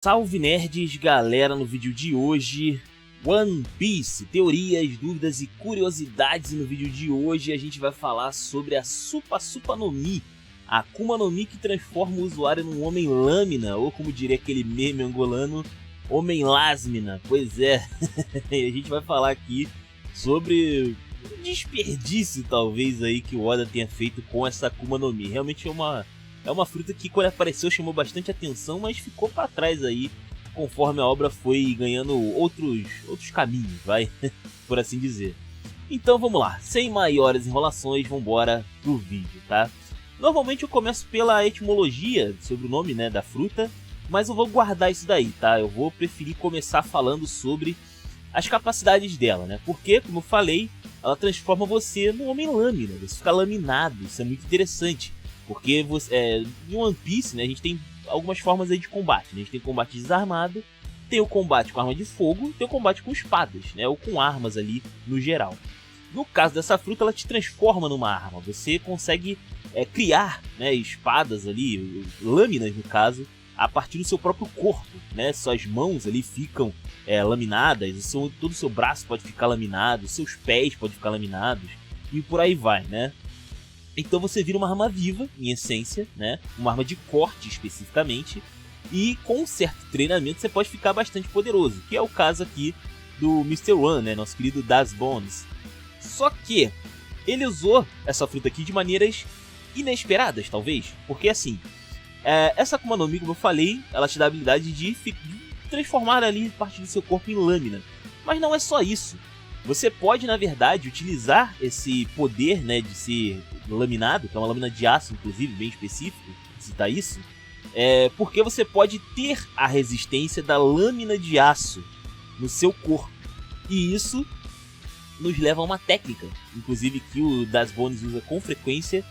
Salve nerds, galera, no vídeo de hoje, One Piece, teorias, dúvidas e curiosidades. E no vídeo de hoje a gente vai falar sobre a Supa Supa no Mi, a Akuma no Mi que transforma o usuário num homem lâmina, ou como diria aquele meme angolano, homem lásmina. Pois é, a gente vai falar aqui sobre o desperdício talvez aí que o Oda tenha feito com essa Akuma no Mi. Realmente é uma fruta que quando apareceu chamou bastante atenção, mas ficou para trás aí, conforme a obra foi ganhando outros caminhos, vai, por assim dizer. Então vamos lá, sem maiores enrolações, vamos embora pro vídeo, tá? Normalmente eu começo pela etimologia sobre o nome, né, da fruta, mas eu vou guardar isso daí, tá? Eu vou preferir começar falando sobre as capacidades dela, né? Porque, como eu falei, ela transforma você num homem lâmina, você fica laminado, isso é muito interessante. Porque em One Piece, né, a gente tem algumas formas aí de combate, né? A gente tem combate desarmado, tem o combate com arma de fogo, tem o combate com espadas, né, ou com armas ali no geral. No caso dessa fruta, ela te transforma numa arma. Você consegue criar, né, espadas ali, lâminas no caso, a partir do seu próprio corpo, né? Suas mãos ali ficam laminadas, todo o seu braço pode ficar laminado, seus pés podem ficar laminados e por aí vai, né? Então você vira uma arma viva, em essência, né? Uma arma de corte especificamente. E com um certo treinamento você pode ficar bastante poderoso. Que é o caso aqui do Mr. One, né? Nosso querido Das Bones. Só que ele usou essa fruta aqui de maneiras inesperadas, talvez. Porque assim, essa Akuma no Mi, como eu falei, ela te dá a habilidade de transformar ali parte do seu corpo em lâmina. Mas não é só isso. Você pode, na verdade, utilizar esse poder, né, de ser laminado, que é uma lâmina de aço, inclusive, bem específico, citar isso, porque você pode ter a resistência da lâmina de aço no seu corpo. E isso nos leva a uma técnica, inclusive, que o Das Bones usa com frequência,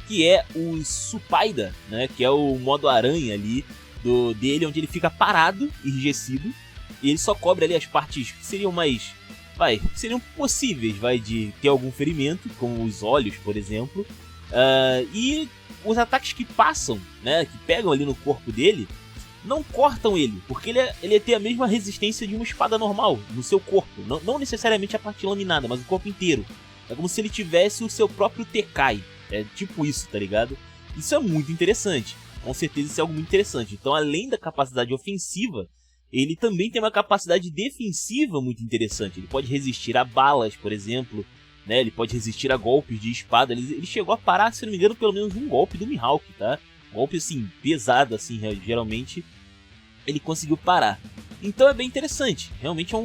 que é o Supaida, né, que é o modo aranha ali dele, onde ele fica parado, enrijecido, e ele só cobre ali as partes que seriam seriam possíveis, de ter algum ferimento, como os olhos, por exemplo. E os ataques que passam, né, que pegam ali no corpo dele, não cortam ele, porque ele tem a mesma resistência de uma espada normal no seu corpo. Não necessariamente a parte laminada, mas o corpo inteiro. É como se ele tivesse o seu próprio Tekai. É tipo isso, tá ligado? Isso é muito interessante. Com certeza isso é algo muito interessante. Então, além da capacidade ofensiva, ele também tem uma capacidade defensiva muito interessante. Ele pode resistir a balas, por exemplo, né? Ele pode resistir a golpes de espada. Ele chegou a parar, se não me engano, pelo menos um golpe do Mihawk, tá? Golpe, assim, pesado, assim, geralmente, ele conseguiu parar. Então é bem interessante. Realmente é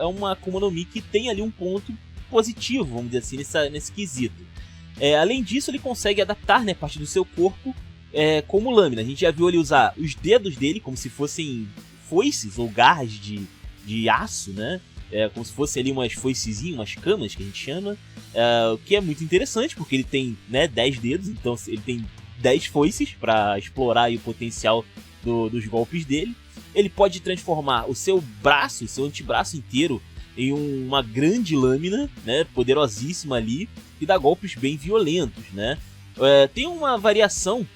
uma Akuma no Mi que tem ali um ponto positivo, vamos dizer assim, nesse quesito. Além disso, ele consegue adaptar, né, parte do seu corpo como lâmina. A gente já viu ele usar os dedos dele como se fossem foices ou garras de aço, né? Como se fosse ali umas foicezinhas, umas camas que a gente chama, o que é muito interessante porque ele tem, né, 10 dedos, então ele tem 10 foices para explorar aí o potencial dos golpes dele. Ele pode transformar o seu braço, o seu antebraço inteiro em uma grande lâmina, né, poderosíssima ali, e dá golpes bem violentos, né? Tem uma variação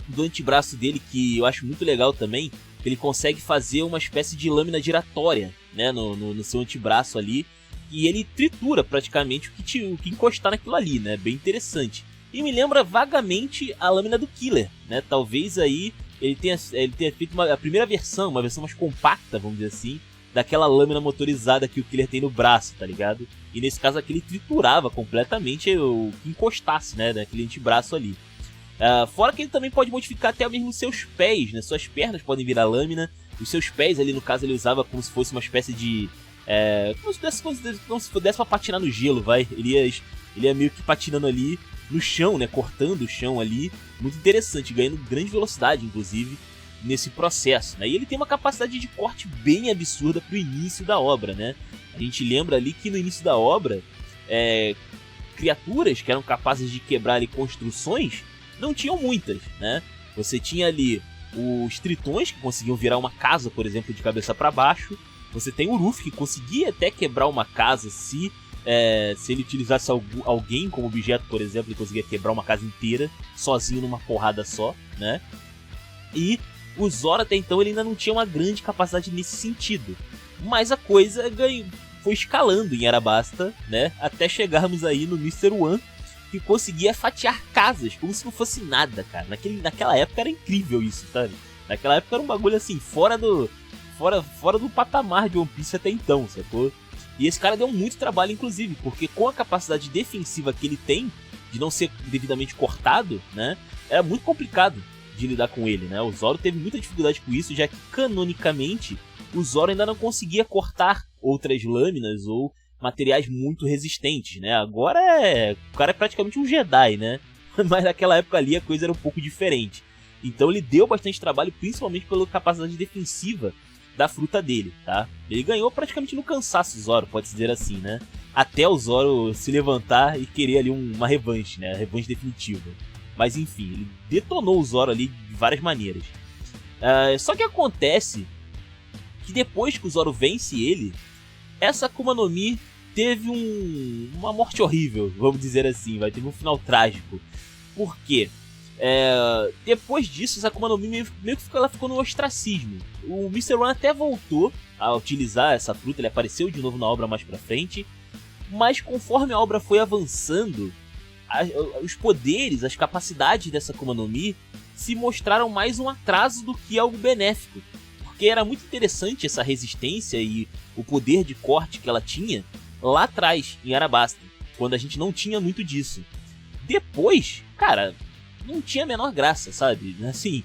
do antebraço dele que eu acho muito legal também, que ele consegue fazer uma espécie de lâmina giratória, né, no seu antebraço ali, e ele tritura praticamente o que encostar naquilo ali, né, bem interessante. E me lembra vagamente a lâmina do Killer, né, talvez aí ele tenha feito a primeira versão, uma versão mais compacta, vamos dizer assim, daquela lâmina motorizada que o Killer tem no braço, tá ligado? E nesse caso aqui ele triturava completamente o que encostasse, né, naquele antebraço ali. Fora que ele também pode modificar até mesmo os seus pés, né? Suas pernas podem virar lâmina. Os seus pés ali, no caso, ele usava como se fosse uma espécie de... como se pudesse pra patinar no gelo, vai. Ele ia meio que patinando ali no chão, né? Cortando o chão ali. Muito interessante, ganhando grande velocidade, inclusive, nesse processo, né? E ele tem uma capacidade de corte bem absurda pro início da obra, né? A gente lembra ali que no início da obra, criaturas que eram capazes de quebrar ali construções não tinham muitas, né? Você tinha ali os tritões que conseguiam virar uma casa, por exemplo, de cabeça para baixo. Você tem o Ruffy que conseguia até quebrar uma casa se ele utilizasse alguém como objeto, por exemplo, ele conseguia quebrar uma casa inteira sozinho numa porrada só, né? E o Zoro até então ele ainda não tinha uma grande capacidade nesse sentido. Mas a coisa foi escalando em Arabasta, né? Até chegarmos aí no Mr. One, que conseguia fatiar casas como se não fosse nada, cara. Naquela época era incrível isso, sabe? Naquela época era um bagulho assim, fora do patamar de One Piece até então, sacou? E esse cara deu muito trabalho, inclusive, porque com a capacidade defensiva que ele tem, de não ser devidamente cortado, né? Era muito complicado de lidar com ele, né? O Zoro teve muita dificuldade com isso, já que canonicamente o Zoro ainda não conseguia cortar outras lâminas ou materiais muito resistentes, né? Agora o cara é praticamente um Jedi, né? Mas naquela época ali a coisa era um pouco diferente. Então ele deu bastante trabalho, principalmente pela capacidade defensiva da fruta dele, tá? Ele ganhou praticamente no cansaço, o Zoro, pode-se dizer assim, né? Até o Zoro se levantar e querer ali uma revanche, né? A revanche definitiva. Mas enfim, ele detonou o Zoro ali de várias maneiras. Só que acontece que depois que o Zoro vence ele, essa Akuma no Mi teve uma morte horrível, vamos dizer assim, teve um final trágico. Por quê? Depois disso, essa Akuma no Mi meio que ela ficou no ostracismo. O Mr. One até voltou a utilizar essa fruta, ele apareceu de novo na obra mais pra frente, mas conforme a obra foi avançando, os poderes, as capacidades dessa Akuma no Mi se mostraram mais um atraso do que algo benéfico. Porque era muito interessante essa resistência e o poder de corte que ela tinha lá atrás, em Arabasta, quando a gente não tinha muito disso. Depois, cara, não tinha a menor graça, sabe? Assim,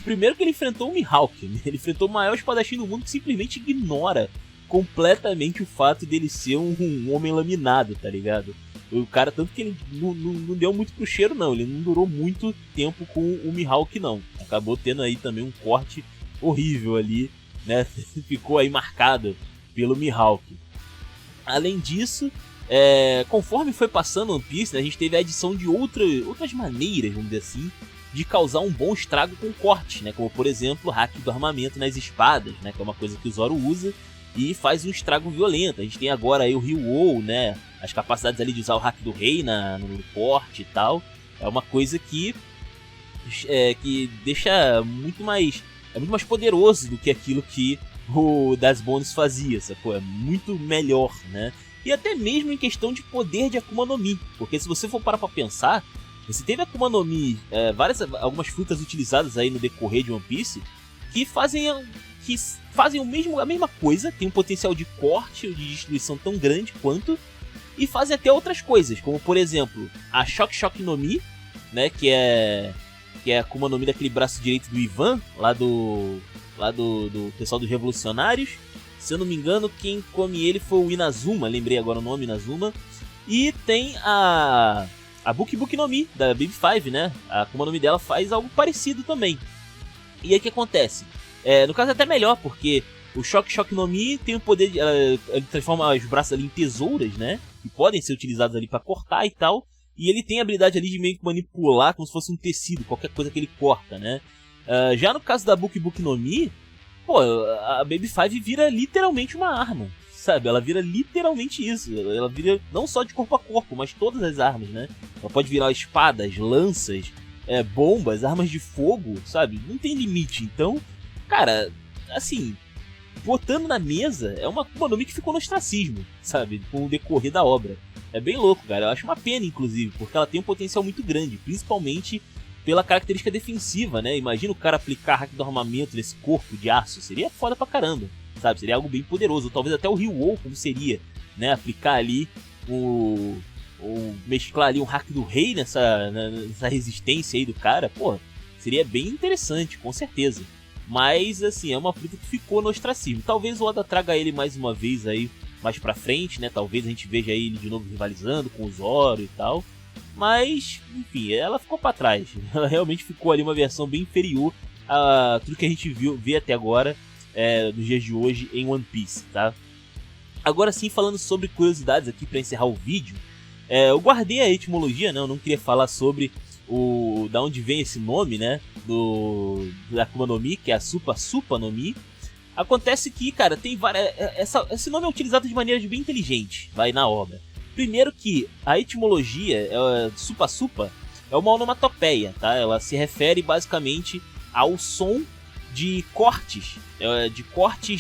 primeiro que ele enfrentou o Mihawk, né? Ele enfrentou o maior espadachim do mundo que simplesmente ignora completamente o fato dele ser um homem laminado, tá ligado? O cara, tanto que ele não deu muito pro cheiro, não. Ele não durou muito tempo com o Mihawk, não. Acabou tendo aí também um corte horrível ali, né? Ficou aí marcado pelo Mihawk. Além disso, conforme foi passando One Piece, né, a gente teve a adição de outras maneiras, vamos dizer assim, de causar um bom estrago com corte, né? Como por exemplo o hack do armamento nas espadas, né? Que é uma coisa que o Zoro usa e faz um estrago violento. A gente tem agora aí o Ryu-Oh, né? As capacidades ali de usar o hack do rei no corte e tal. É uma coisa que deixa muito mais poderoso do que aquilo que o Das Bones fazia, sacou? É muito melhor, né? E até mesmo em questão de poder de Akuma no Mi, porque se você for parar pra pensar, você teve Akuma no Mi, algumas frutas utilizadas aí no decorrer de One Piece, que fazem a mesma coisa, tem um potencial de corte ou de destruição tão grande quanto, e fazem até outras coisas, como por exemplo, a Shock Shock no Mi, né, que é a Akuma no Mi daquele braço direito do Ivan, lá do pessoal dos Revolucionários. Se eu não me engano, quem come ele foi o Inazuma, lembrei agora o nome, Inazuma. E tem a Buki Buki no Mi, da Baby 5, né? A Akuma no Mi dela faz algo parecido também. E aí o que acontece? No caso é até melhor, porque o Shock Shock no Mi tem o poder de... Ele transforma os braços ali em tesouras, né? Que podem ser utilizados ali pra cortar e tal. E ele tem a habilidade ali de meio que manipular como se fosse um tecido, qualquer coisa que ele corta, né? Já no caso da Buki Buki no Mi, pô, a Baby 5 vira literalmente uma arma, sabe? Ela vira literalmente isso. Ela vira não só de corpo a corpo, mas todas as armas, né? Ela pode virar espadas, lanças, bombas, armas de fogo, sabe? Não tem limite. Então, cara, assim, botando na mesa, é uma Akuma no Mi que ficou no ostracismo, sabe? Com o decorrer da obra. É bem louco, cara. Eu acho uma pena, inclusive, porque ela tem um potencial muito grande, principalmente pela característica defensiva, né? Imagina o cara aplicar hack do armamento nesse corpo de aço. Seria foda pra caramba, sabe? Seria algo bem poderoso. Ou talvez até o Ryu-Oh, como seria, né? Aplicar ali mesclar ali um hack do rei nessa resistência aí do cara. Pô, seria bem interessante, com certeza. Mas, assim, é uma fruta que ficou no ostracismo. Talvez o Oda traga ele mais uma vez aí, mais pra frente, né? Talvez a gente veja ele de novo rivalizando com o Zoro e tal. Mas, enfim, ela ficou pra trás. Ela realmente ficou ali uma versão bem inferior a tudo que a gente vê até agora, nos dias de hoje, em One Piece, tá? Agora sim, falando sobre curiosidades aqui pra encerrar o vídeo, eu guardei a etimologia, né? Eu não queria falar sobre da onde vem esse nome, né? Da Akuma no Mi, que é a Supa Supa no Mi. Acontece que, cara, tem várias... Esse nome é utilizado de maneira bem inteligente, na obra. Primeiro que a etimologia, Supa Supa, é uma onomatopeia, tá? Ela se refere basicamente ao som de cortes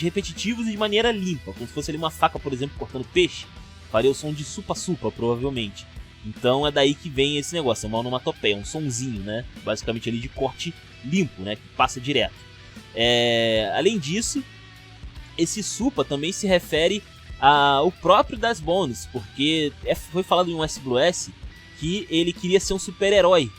repetitivos e de maneira limpa, como se fosse ali uma faca, por exemplo, cortando peixe. Faria o som de supa-supa, provavelmente. Então é daí que vem esse negócio, é uma onomatopeia, um sonzinho, né? Basicamente ali de corte limpo, né? Que passa direto. Além disso, esse supa também se refere ao próprio Das Bones, porque foi falado em um S.S. que ele queria ser um super-herói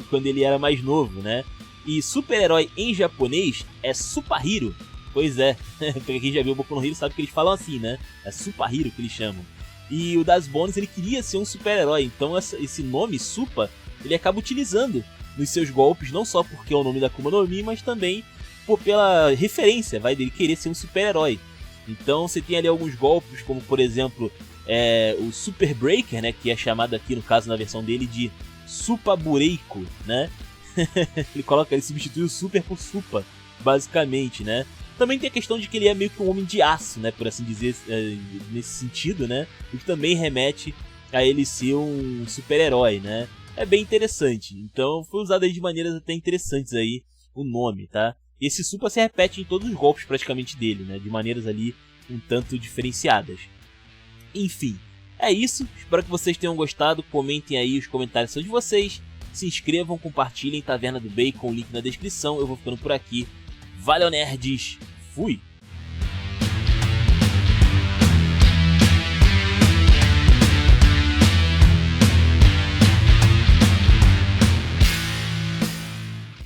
quando ele era mais novo, né? E super-herói em japonês é Supahiro. Pois é, pra quem já viu o Boku no Hero sabe que eles falam assim, né? É Supahiro que eles chamam. E o Das Bones, ele queria ser um super-herói, então esse nome, Supa, ele acaba utilizando nos seus golpes, não só porque é o nome da Akuma no Mi, mas também pela referência, dele querer ser um super-herói. Então você tem ali alguns golpes, como por exemplo, o Super Breaker, né, que é chamado aqui, no caso, na versão dele, de Supa Bureiko, né? Ele substitui o Super por Supa, basicamente, né? Também tem a questão de que ele é meio que um homem de aço, né, por assim dizer, nesse sentido, né? O que também remete a ele ser um super-herói, né? É bem interessante. Então foi usado aí de maneiras até interessantes aí o nome, tá? E esse Supa se repete em todos os golpes praticamente dele, né? De maneiras ali um tanto diferenciadas. Enfim, é isso. Espero que vocês tenham gostado. Comentem aí, os comentários são de vocês. Se inscrevam, compartilhem. Taverna do Bacon, link na descrição. Eu vou ficando por aqui. Valeu, nerds! Fui!